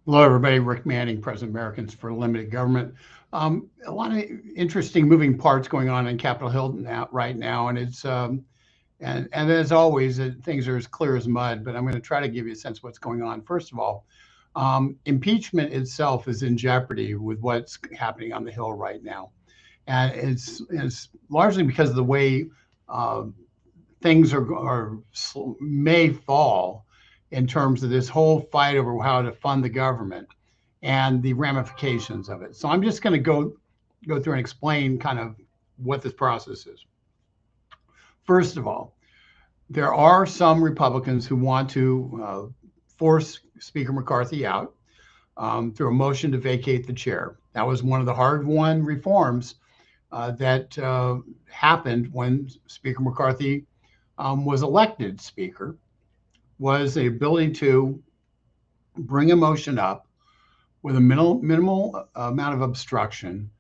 Hello, everybody. Rick Manning, President Americans for Limited Government. A lot of interesting moving parts going on in Capitol Hill right now, and and as always, things are as clear as mud. But I'm going to try to give you a sense of what's going on. First of all, impeachment itself is in jeopardy with what's happening on the Hill right now, and it's largely because of the way uh, things may fall in terms of this whole fight over how to fund the government and the ramifications of it. So I'm just going to go through and explain kind of what this process is. First of all, there are some Republicans who want to force Speaker McCarthy out through a motion to vacate the chair. That was one of the hard-won reforms that happened when Speaker McCarthy was elected Speaker, was the ability to bring a motion up with a minimal amount of obstruction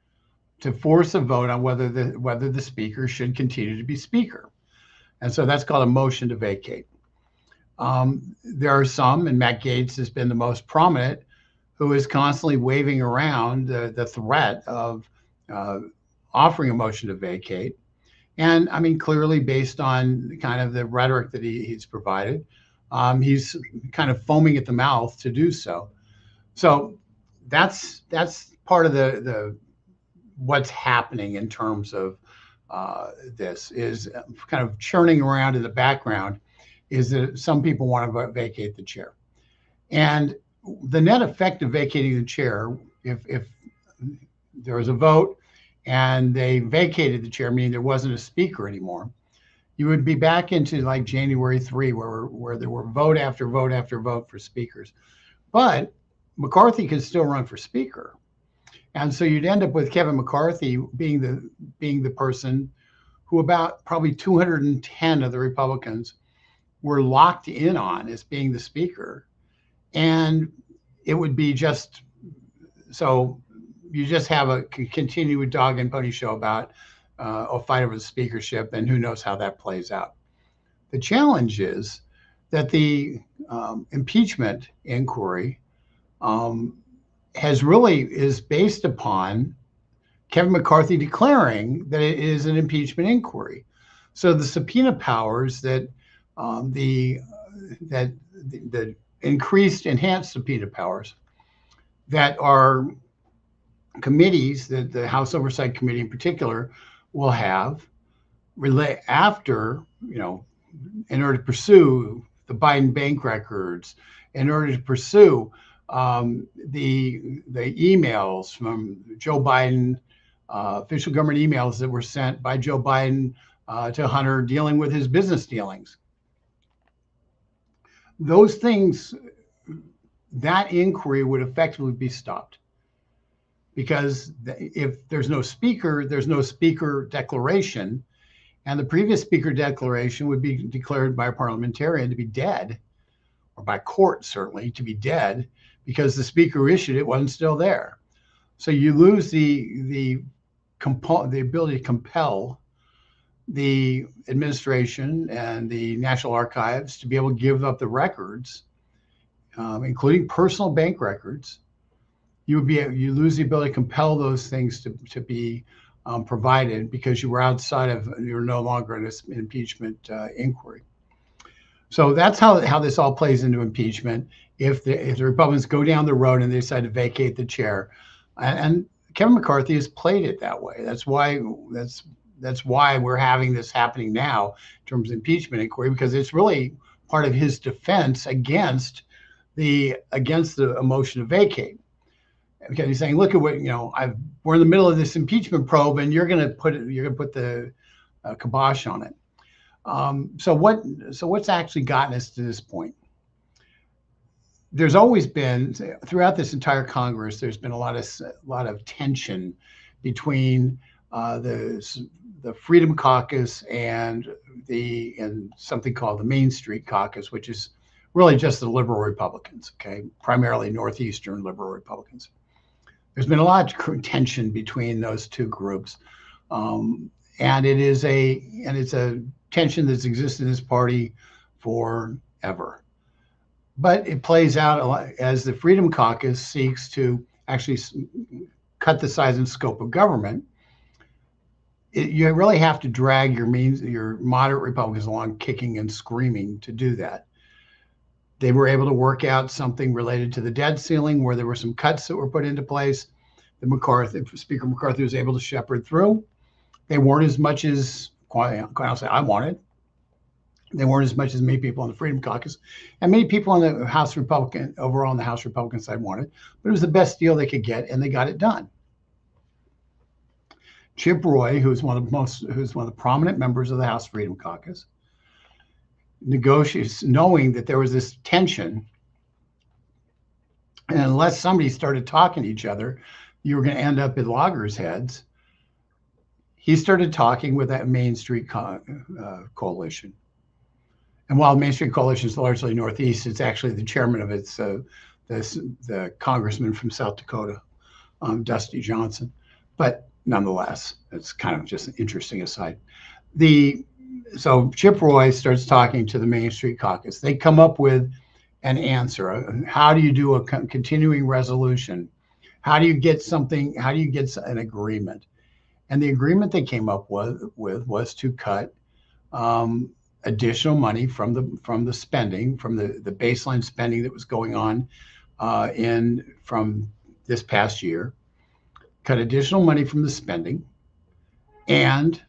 to force a vote on whether the speaker should continue to be speaker. And so that's called a motion to vacate. There are some, and Matt Gaetz has been the most prominent, who is constantly waving around the threat of offering a motion to vacate. And I mean, clearly based on kind of the rhetoric that he's provided, he's kind of foaming at the mouth to do so. So that's part of the what's happening in terms of this is kind of churning around in the background is that some people want to vacate the chair. And the net effect of vacating the chair, if there was a vote and they vacated the chair, meaning there wasn't a speaker anymore, you would be back into like January 3, where there were vote after vote after vote for speakers. But McCarthy could still run for speaker. And so you'd end up with Kevin McCarthy being the person who about probably 210 of the Republicans were locked in on as being the speaker. And it would be just so you just have a continued dog and pony show about a fight over the speakership, and who knows how that plays out. The challenge is that the impeachment inquiry is based upon Kevin McCarthy declaring that it is an impeachment inquiry. So the subpoena powers that the enhanced subpoena powers that are committees, that the House Oversight Committee in particular will have after, in order to pursue the Biden bank records, in order to pursue the emails from Joe Biden, official government emails that were sent by Joe Biden to Hunter dealing with his business dealings. Those things, that inquiry would effectively be stopped. Because if there's no speaker declaration, and the previous speaker declaration would be declared by a parliamentarian to be dead, or by court certainly to be dead, because the speaker who issued it wasn't still there. So you lose the ability to compel the administration and the National Archives to be able to give up the records, including personal bank records. You lose the ability to compel those things to be provided because you're no longer in this impeachment inquiry. So that's how this all plays into impeachment. If the Republicans go down the road and they decide to vacate the chair, and Kevin McCarthy has played it that way. That's why we're having this happening now in terms of impeachment inquiry, because it's really part of his defense against the motion to vacate. Because he's saying, look at what we're in the middle of this impeachment probe, and you're going to put the kibosh on it. So what's actually gotten us to this point? There's always been, throughout this entire Congress, there's been a lot of tension between the Freedom Caucus and something called the Main Street Caucus, which is really just the liberal Republicans, primarily Northeastern liberal Republicans. There's been a lot of tension between those two groups, and it's a tension that's existed in this party forever. But it plays out a lot as the Freedom Caucus seeks to actually cut the size and scope of government. You really have to drag your moderate Republicans along kicking and screaming to do that. They were able to work out something related to the debt ceiling where there were some cuts that were put into place that Speaker McCarthy was able to shepherd through. They weren't as much as, quite honestly, I wanted. They weren't as much as many people on the Freedom Caucus and many people on the House Republican, overall on the House Republican side wanted, but it was the best deal they could get and they got it done. Chip Roy, who's one of the prominent members of the House Freedom Caucus, negotiates knowing that there was this tension. And unless somebody started talking to each other, you were going to end up at loggerheads. He started talking with that Main Street coalition. And while Main Street Coalition is largely Northeast, it's actually the chairman of it's the congressman from South Dakota, Dusty Johnson. But nonetheless, it's kind of just an interesting aside. So Chip Roy starts talking to the Main Street Caucus. They come up with an answer. How do you do a continuing resolution? How do you get something? How do you get an agreement? And the agreement they came up with was to cut additional money from the spending, from the baseline spending that was going on from this past year, cut additional money from the spending, and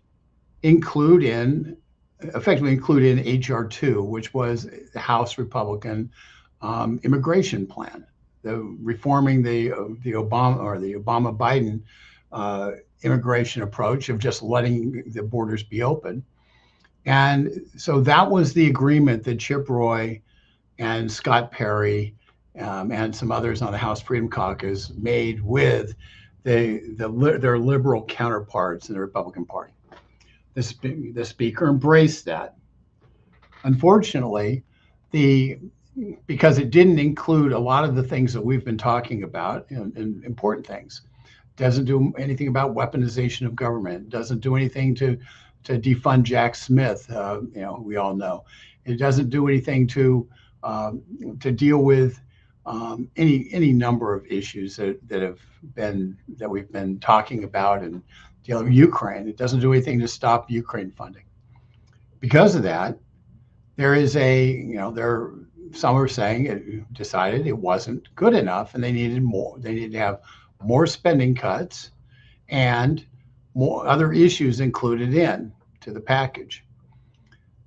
effectively include in HR 2, which was the House Republican immigration plan, reforming the Obama-Biden immigration approach of just letting the borders be open. And so that was the agreement that Chip Roy and Scott Perry and some others on the House Freedom Caucus made with their liberal counterparts in the Republican Party. The speaker embraced that. Unfortunately, because it didn't include a lot of the things that we've been talking about, and important things, doesn't do anything about weaponization of government, doesn't do anything to defund Jack Smith, we all know. It doesn't do anything to deal with any number of issues that we've been talking about and dealing with Ukraine. It doesn't do anything to stop Ukraine funding. Because of that, there is some are saying it decided it wasn't good enough and they needed more. They needed to have more spending cuts and more other issues included in to the package.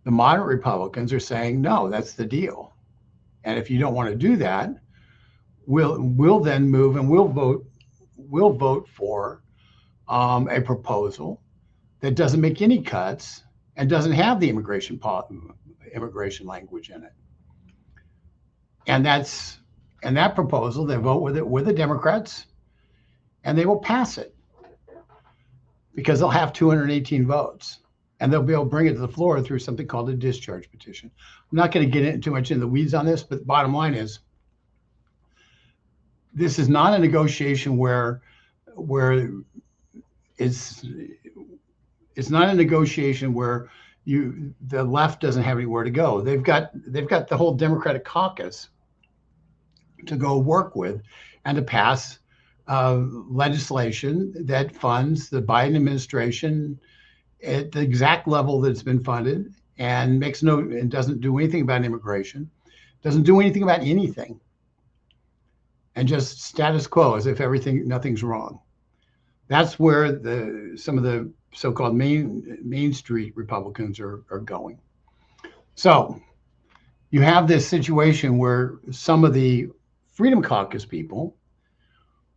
The moderate Republicans are saying, no, that's the deal. And if you don't want to do that, we'll then move and we'll vote for a proposal that doesn't make any cuts and doesn't have the immigration language in it. And that proposal, they vote with the Democrats, and they will pass it because they'll have 218 votes, and they'll be able to bring it to the floor through something called a discharge petition. I'm not going to get too much into the weeds on this, but the bottom line is, this is not a negotiation where it's not a negotiation where the left doesn't have anywhere to go. They've got the whole Democratic caucus to go work with and to pass legislation that funds the Biden administration at the exact level that's been funded and doesn't do anything about immigration, doesn't do anything about anything, and just status quo as if nothing's wrong. That's where some of the so-called Main Street Republicans are going. So you have this situation where some of the Freedom Caucus people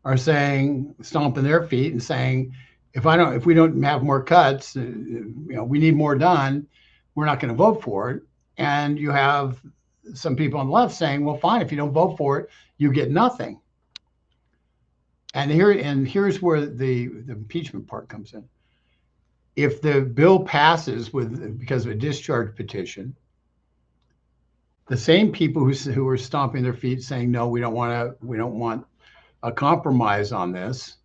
are stomping their feet and saying, if we don't have more cuts, we need more done, we're not going to vote for it. And you have some people on the left saying, well, fine, if you don't vote for it, you get nothing. And here's where the impeachment part comes in. If the bill passes because of a discharge petition, the same people who are stomping their feet saying, no, we don't want a compromise on this,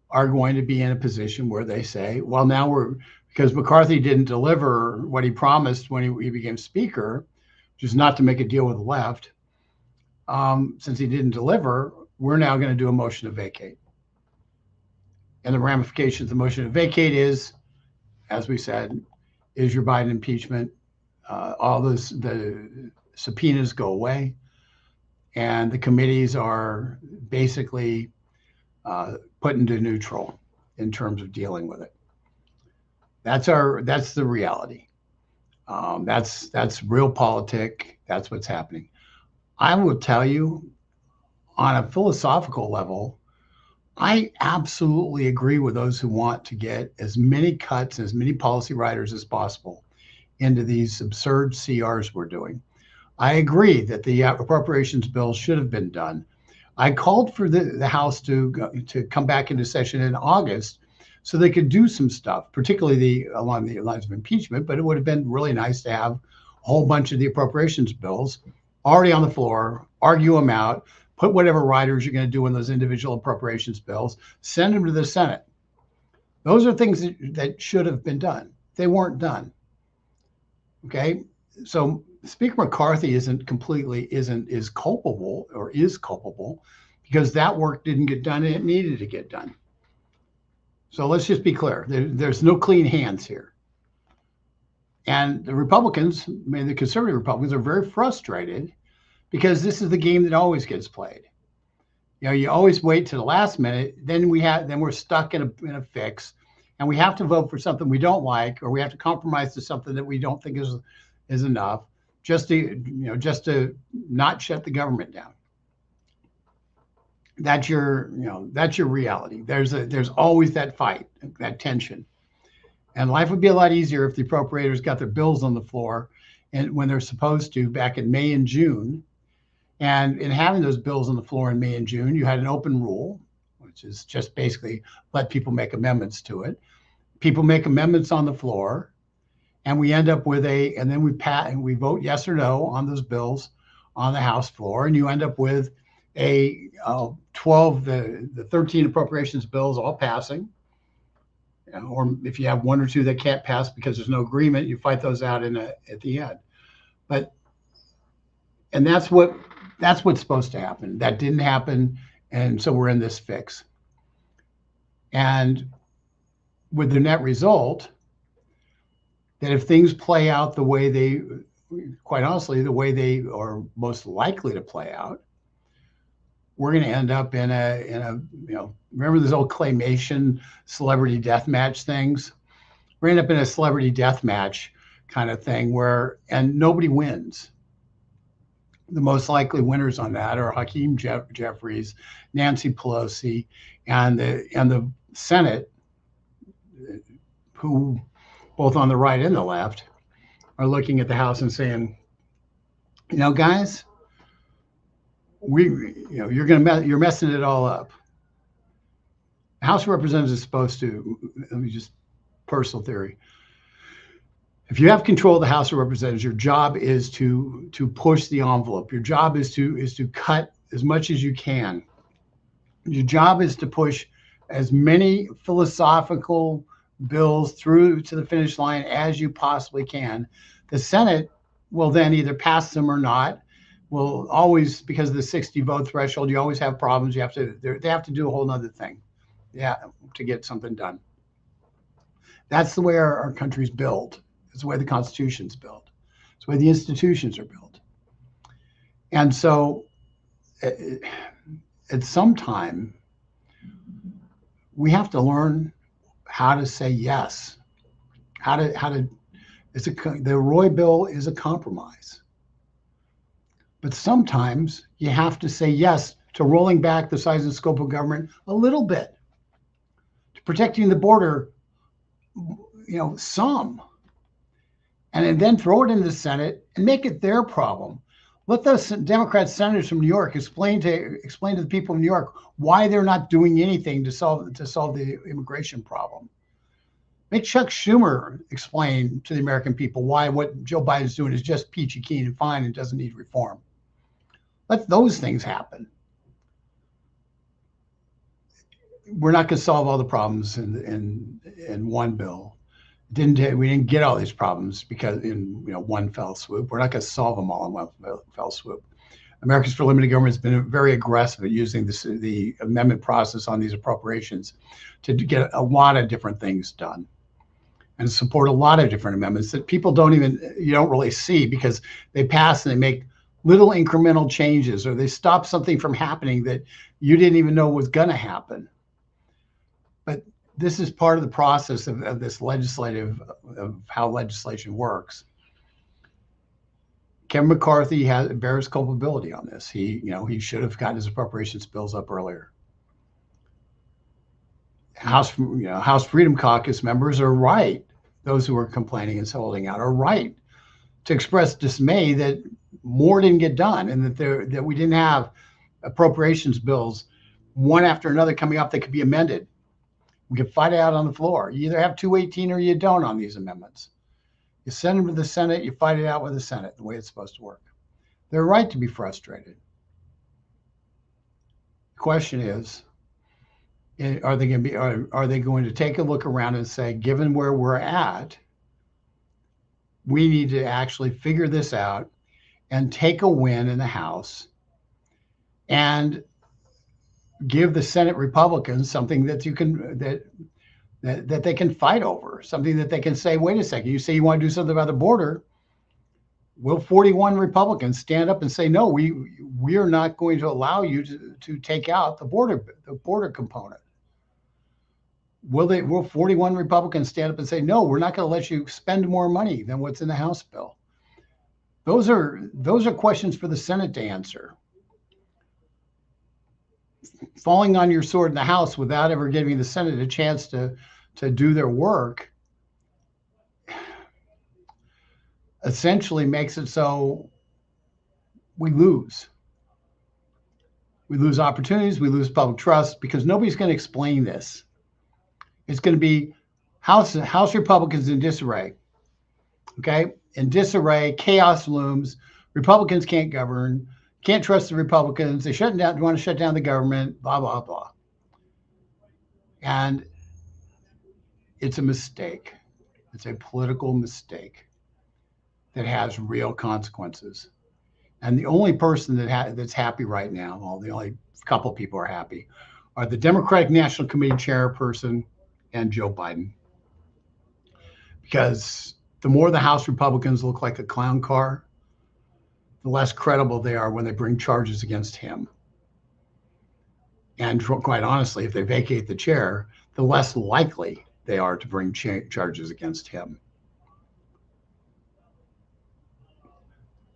are going to be in a position where they say, well, now because McCarthy didn't deliver what he promised when he became speaker, just not to make a deal with the left. Since he didn't deliver, we're now going to do a motion to vacate. And the ramifications of the motion to vacate is, as we said, is your Biden impeachment. All the subpoenas go away, and the committees are basically put into neutral in terms of dealing with it. That's the reality. That's real politic. That's what's happening. I will tell you, on a philosophical level, I absolutely agree with those who want to get as many cuts, as many policy riders as possible into these absurd CRs we're doing. I agree that the appropriations bill should have been done. I called for the House to come back into session in August so they could do some stuff, particularly along the lines of impeachment, but it would have been really nice to have a whole bunch of the appropriations bills already on the floor, argue them out, put whatever riders you're going to do in those individual appropriations bills, send them to the Senate. Those are things that should have been done. They weren't done. Okay, so Speaker McCarthy is culpable because that work didn't get done and it needed to get done. So let's just be clear. There's no clean hands here. And the Republicans, the conservative Republicans, are very frustrated because this is the game that always gets played. You always wait to the last minute, then we're stuck in a fix, and we have to vote for something we don't like, or we have to compromise to something that we don't think is enough, just to not shut the government down. That's your reality. There's always that fight, that tension. And life would be a lot easier if the appropriators got their bills on the floor and when they're supposed to back in May and June. And in having those bills on the floor in May and June, you had an open rule, which is just basically let people make amendments to it. People make amendments on the floor, and we end up with and then we vote yes or no on those bills on the House floor, and you end up with the 13 appropriations bills all passing. Or if you have one or two that can't pass because there's no agreement, you fight those out at the end. And that's what's supposed to happen. That didn't happen, and so we're in this fix. And with the net result that if things play out the way they are most likely to play out, we're going to end up in a remember those old claymation celebrity death match things? We're going to end up in a celebrity death match kind of thing and nobody wins. The most likely winners on that are Hakeem Jeffries, Nancy Pelosi, and the Senate, who both on the right and the left are looking at the House and saying, guys, you're messing it all up. The House of Representatives is supposed to, personal theory. If you have control of the House of Representatives, your job is to push the envelope. Your job is to cut as much as you can. Your job is to push as many philosophical bills through to the finish line as you possibly can. The Senate will then either pass them or not. Will always, because of the 60 vote threshold, you always have problems. They have to do a whole nother thing, to get something done. That's the way our country's built. It's the way the Constitution's built. It's the way the institutions are built. And so, at some time, we have to learn how to say yes. The Roy bill is a compromise. But sometimes you have to say yes to rolling back the size and scope of government a little bit, to protecting the border, some, and then throw it into the Senate and make it their problem. Let those Democrat senators from New York explain to the people of New York why they're not doing anything to solve the immigration problem. Make Chuck Schumer explain to the American people why what Joe Biden's doing is just peachy keen and fine and doesn't need reform. Let those things happen. We're not going to solve all the problems in one bill. We didn't get all these problems because in one fell swoop. We're not going to solve them all in one fell swoop. Americans for Limited Government has been very aggressive at using the amendment process on these appropriations to get a lot of different things done and support a lot of different amendments that people you don't really see because they pass and they make little incremental changes, or they stop something from happening that you didn't even know was going to happen. But this is part of the process of this of how legislation works. Kevin McCarthy bears culpability on this. He should have gotten his appropriations bills up earlier. House Freedom Caucus members are right. Those who are complaining and holding out are right to express dismay that more didn't get done, and that we didn't have appropriations bills one after another coming up that could be amended. We could fight it out on the floor. You either have 218 or you don't on these amendments. You send them to the Senate, you fight it out with the Senate, the way it's supposed to work. They're right to be frustrated. The question is, are they going to take a look around and say, given where we're at, we need to actually figure this out and take a win in the House and give the Senate Republicans something that that they can fight over, something that they can say, wait a second, you say you want to do something about the border. Will 41 Republicans stand up and say, no, we are not going to allow you to take out the border component? Will 41 Republicans stand up and say, no, we're not going to let you spend more money than what's in the House bill? Those are questions for the Senate to answer. Falling on your sword in the House without ever giving the Senate a chance to do their work essentially makes it so we lose. We lose opportunities, we lose public trust, because nobody's going to explain this. It's going to be House Republicans in disarray. Okay? In disarray, chaos looms, Republicans can't govern, can't trust the Republicans, they want to shut down the government, blah, blah, blah. And it's a mistake. It's a political mistake that has real consequences. And the only person that's happy right now, well, the only couple people are happy, are the Democratic National Committee chairperson and Joe Biden. Because the more the House Republicans look like a clown car, the less credible they are when they bring charges against him. And quite honestly, if they vacate the chair, the less likely they are to bring charges against him.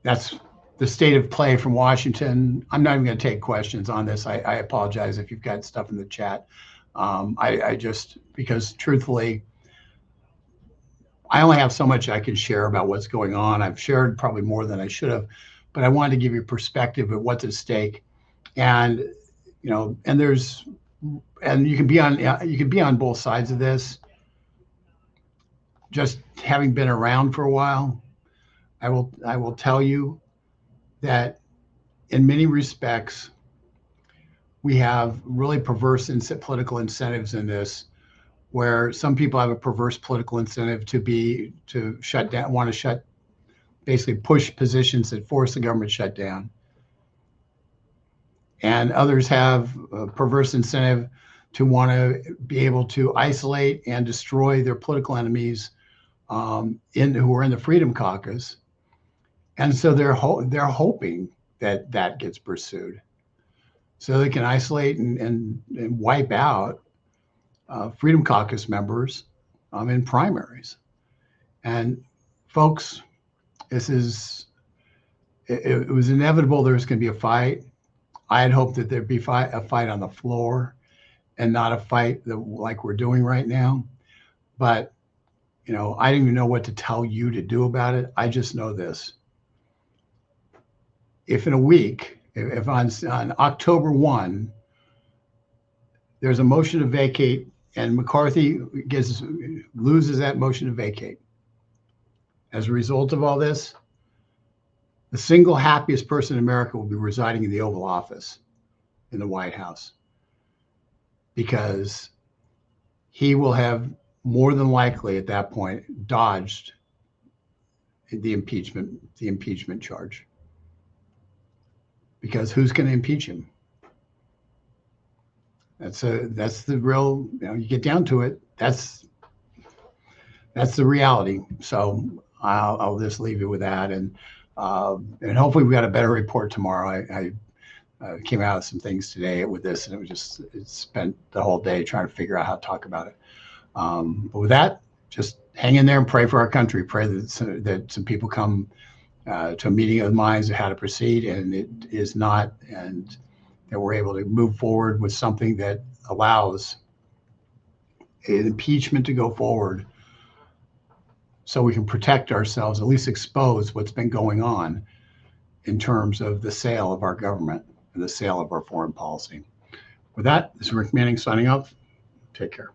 That's the state of play from Washington. I'm not even going to take questions on this. I apologize if you've got stuff in the chat. Because truthfully, I only have so much I can share about what's going on. I've shared probably more than I should have, but I wanted to give you perspective of what's at stake. And you can be on both sides of this. Just having been around for a while, I will tell you that in many respects, we have really perverse political incentives in this, where some people have a perverse political incentive to shut down, basically push positions that force the government shut down. And others have a perverse incentive to want to be able to isolate and destroy their political enemies who are in the Freedom Caucus. And so they're hoping that gets pursued, so they can isolate and wipe out Freedom Caucus members in primaries. And folks, it was inevitable there was going to be a fight. I had hoped that there'd be a fight on the floor and not a fight like we're doing right now. But, I didn't even know what to tell you to do about it. I just know this. If in a week, if on October 1, there's a motion to vacate and McCarthy loses that motion to vacate, as a result of all this, the single happiest person in America will be residing in the Oval Office in the White House, because he will have more than likely at that point dodged the impeachment charge. Because who's going to impeach him? That's the real, you get down to it, that's the reality. So I'll just leave you with that, and hopefully we got a better report tomorrow. I came out with some things today with this, and it spent the whole day trying to figure out how to talk about it. But with that, just hang in there and pray for our country. Pray that some people come to a meeting of the minds of how to proceed, and it is not, and that we're able to move forward with something that allows an impeachment to go forward, so we can protect ourselves, at least expose what's been going on in terms of the sale of our government and the sale of our foreign policy. With that, this is Rick Manning signing off. Take care.